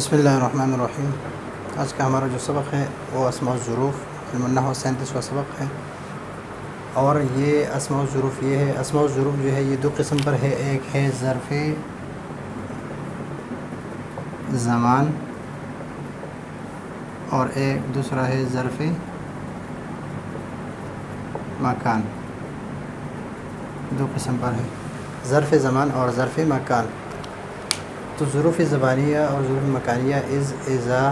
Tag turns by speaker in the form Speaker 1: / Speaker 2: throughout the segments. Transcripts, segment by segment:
Speaker 1: بسم اللہ الرحمن الرحیم۔ آج کا ہمارا جو سبق ہے وہ اسماء الظروف علم النحو 37واں سبق ہے، اور یہ اسماء الظروف یہ ہے، اسماء الظروف جو ہے یہ دو قسم پر ہے، ایک ہے ظرف زمان اور ایک دوسرا ہے ظرف مکان۔ دو قسم پر ہے، ظرف زمان اور ظرف مکان۔ تو ظروف زبانیہ اور ظروف مکانیہ از، اذا،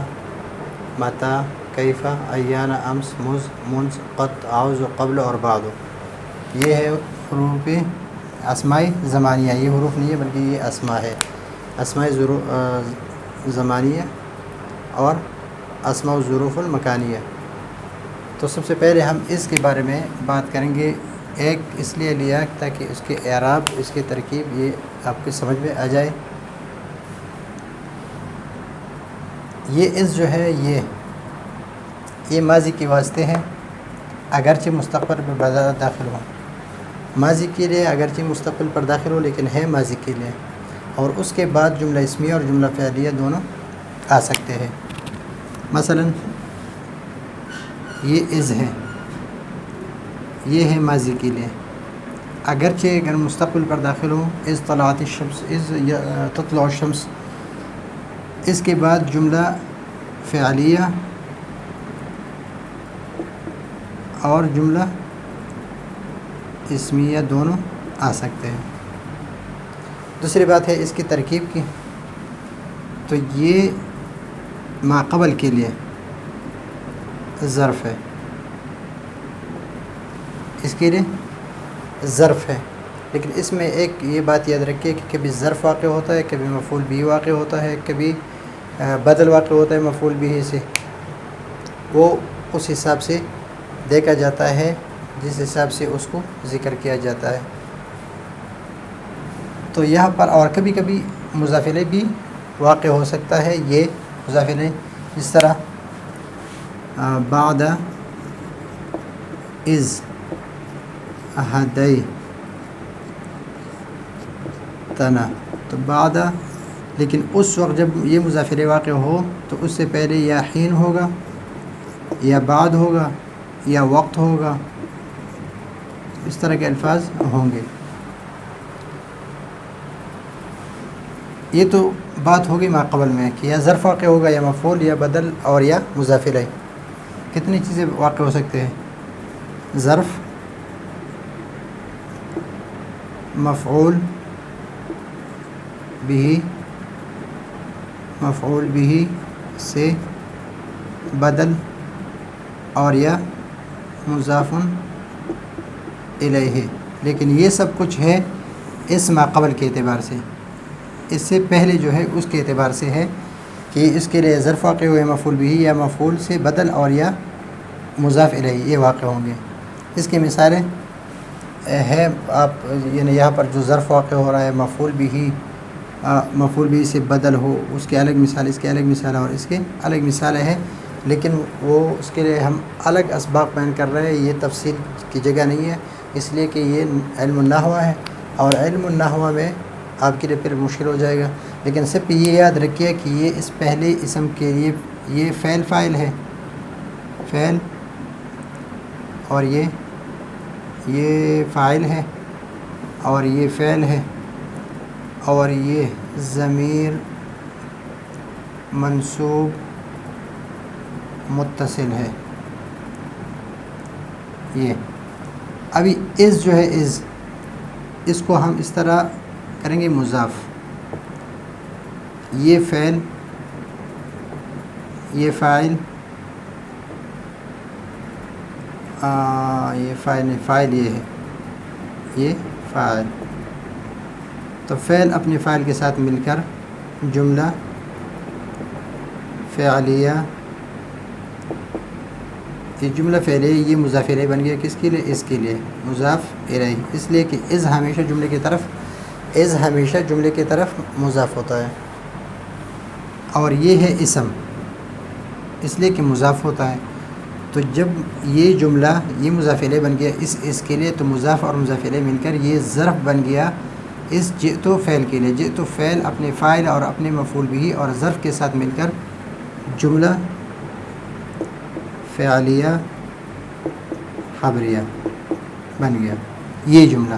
Speaker 1: متی، کیف، ایان، امس، مذ، منذ، قط، عوض، قبل اور بعد۔ یہ ہے حروف اسماء زمانیہ، یہ حروف نہیں ہے بلکہ یہ اسماء ہے، اسماء زمانیہ اور اسماء الظروف المکانیہ۔ تو سب سے پہلے ہم اس کے بارے میں بات کریں گے، ایک اس لیے لیا تاکہ اس کے اعراب، اس کی ترکیب یہ آپ کی سمجھ میں آ جائے۔ یہ اس جو ہے یہ ماضی کے واسطے ہے، اگرچہ مستقبل پر داخل ہو، ماضی کے لیے اگرچہ مستقبل پر داخل ہو لیکن ہے ماضی کے لیے، اور اس کے بعد جملہ اسمیہ اور جملہ فعلیہ دونوں آ سکتے ہیں۔ مثلا یہ از ہے، یہ ہے ماضی کے لیے، اگرچہ اگر مستقبل پر داخل ہو، از طلعت الشمس، از تطلع الشمس، اس کے بعد جملہ فعلیہ اور جملہ اسمیہ دونوں آ سکتے ہیں۔ دوسری بات ہے اس کی ترکیب کی، تو یہ ما قبل کے لیے ظرف ہے، اس کے لیے ظرف ہے، لیکن اس میں ایک یہ بات یاد رکھیے کہ کبھی ظرف واقع ہوتا ہے، کبھی مفعول بھی واقع ہوتا ہے، کبھی بدل واقع ہوتا ہے مفعول بھی سے، وہ اس حساب سے دیکھا جاتا ہے جس حساب سے اس کو ذکر کیا جاتا ہے۔ تو یہاں پر اور کبھی کبھی مضاف الیہ بھی واقع ہو سکتا ہے، یہ مضاف الیہ جس طرح بعد از ہدیتنا، تو بعد، لیکن اس وقت جب یہ مضاف الیہ واقع ہو تو اس سے پہلے یا حین ہوگا یا بعد ہوگا یا وقت ہوگا، اس طرح کے الفاظ ہوں گے۔ یہ تو بات ہوگی ما قبل میں کہ یا ظرف واقع ہوگا یا مفعول یا بدل اور یا مضاف الیہ۔ کتنی چیزیں واقع ہو سکتے ہیں؟ ظرف، مفعول بھی، مفعول بھی سے بدل اور یا مضاف الیہ، لیکن یہ سب کچھ ہے اس ما قبل کے اعتبار سے، اس سے پہلے جو ہے اس کے اعتبار سے ہے کہ اس کے لیے ظرف واقع ہوئے مفعول بھی یا مفعول سے بدل اور یا مضاف الیہ یہ واقع ہوں گے۔ اس کی مثالیں ہے، آپ یعنی یہاں پر جو ظرف واقع ہو رہا ہے مفعول بھی سے بدل ہو، اس کے الگ مثال، اس کے الگ مثال اور اس کے الگ مثالیں ہیں، لیکن وہ اس کے لیے ہم الگ اسباق بیان کر رہے ہیں، یہ تفصیل کی جگہ نہیں ہے، اس لیے کہ یہ علم النحو ہے، اور علم النحو میں آپ کے لیے پھر مشکل ہو جائے گا۔ لیکن صرف یہ یاد رکھیے کہ یہ اس پہلے اسم کے لیے یہ فعل فاعل ہے، فعل، اور یہ فاعل ہے، اور یہ فعل ہے، اور یہ ضمیر منصوب متصل ہے۔ یہ ابھی از جو ہے اس کو ہم اس طرح کریں گے مضاف، یہ فعل، یہ فاعل، یہ فاعل نہیں، فاعل یہ ہے، یہ فاعل، تو فعل اپنے فاعل کے ساتھ مل کر جملہ فعلیہ، یہ جملہ فعلیہ یہ مضاف الیہ بن گیا، کس کے لیے؟ اس کے لیے مضاف الیہ، اس لیے کہ از ہمیشہ جملے کی طرف مضاف ہوتا ہے، اور یہ ہے اسم اس لیے کہ مضاف ہوتا ہے، تو جب یہ جملہ یہ مضاف الیہ بن گیا اس کے لیے، تو مضاف اور مضاف الیہ مل کر یہ ظرف بن گیا اس جئتو فعل کے لیے، جئتو فعل اپنے فاعل اور اپنے مفعول بھی اور ظرف کے ساتھ مل کر جملہ فعلیہ خبریہ بن گیا یہ جملہ۔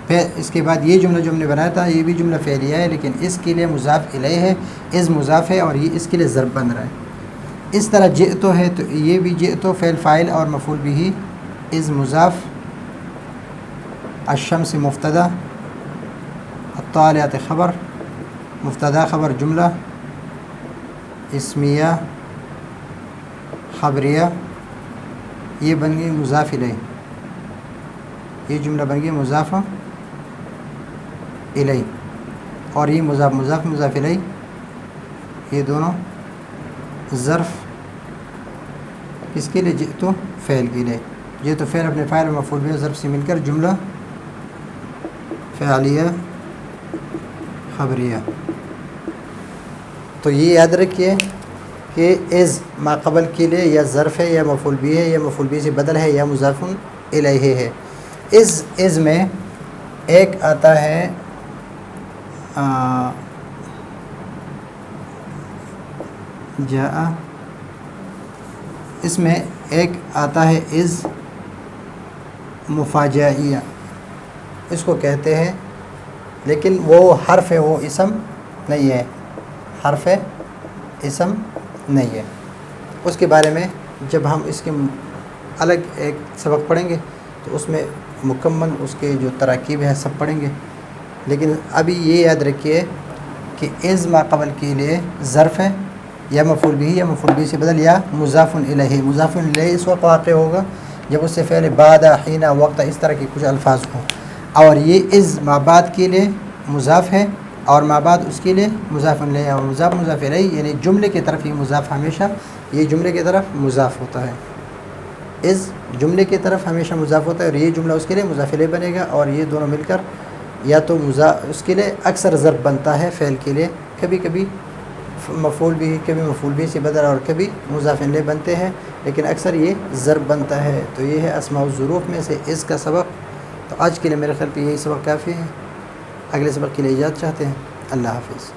Speaker 1: پھر اس کے بعد یہ جملہ جو ہم نے بنایا تھا یہ بھی جملہ فعلیہ ہے، لیکن اس کے لیے مضاف الیہ ہے، از مضاف ہے اور یہ اس کے لیے ضرب بن رہا ہے۔ اس طرح جئتو ہے تو یہ بھی جئتو فعل فاعل اور مفعول بھی، از مضاف، الشمس مبتدا، الطالعۃ خبر، مبتدا خبر جملہ اسمیہ خبریہ، یہ بن گئی مضاف الیہ، یہ جملہ بن گیا مضاف الیہ، اور یہ مضاف مضاف الیہ، یہ دونوں ظرف کس کے لیے؟ جئتو فعل کے لیے، جئتو فعل اپنے فاعل اور مفعول بھی ظرف سے مل کر جملہ فعلیہ خبریہ۔ تو یہ یاد رکھیے کہ از ما قبل کے لیے یا ظرف ہے یا مفعول بھی ہے یا مفعول بھی سے بدل ہے یا مضاف الیہ ہے۔ از میں ایک آتا ہے جاء، اس میں ایک آتا ہے از مفاجئیہ، اس کو کہتے ہیں، لیکن وہ حرف ہے، وہ اسم نہیں ہے، حرف ہے اسم نہیں ہے۔ اس کے بارے میں جب ہم اس کے الگ ایک سبق پڑھیں گے تو اس میں مکمل اس کے جو تراکیب ہے سب پڑھیں گے، لیکن ابھی یہ یاد رکھیے کہ از ما قبل کے لیے ظرف ہے یا مفعول بھی یا مفعول بھی سے بدل یا مضاف الیہ۔ مضاف الیہ اس وقت واقع ہوگا جب اس سے پہلے بعد، حین، وقت، اس طرح کے کچھ الفاظ ہوں، اور یہ از ما بعد کے لیے مضاف ہے اور ما بعد اس کے لیے مضاف الیہ، اور مضاف الیہ یعنی جملے کی طرف یہ مضاف ہمیشہ یہ جملے کی طرف مضاف ہوتا ہے۔ از جملے کی طرف ہمیشہ مضاف ہوتا ہے اور یہ جملہ اس کے لیے مضاف الیہ بنے گا، اور یہ دونوں مل کر یا تو اس کے لیے اکثر ضرب بنتا ہے فعل کے لیے، کبھی کبھی مفعول بھی، کبھی مفعول بھی سے بدل اور کبھی مضاف الیہ بنتے ہیں، لیکن اکثر یہ ضرب بنتا ہے۔ تو یہ ہے اسماء الظروف میں سے اس کا سبق۔ تو آج کے لیے میرے خیال پہ یہی سبق کافی ہے، اگلے سبق کے لیے اجازت چاہتے ہیں۔ اللہ حافظ۔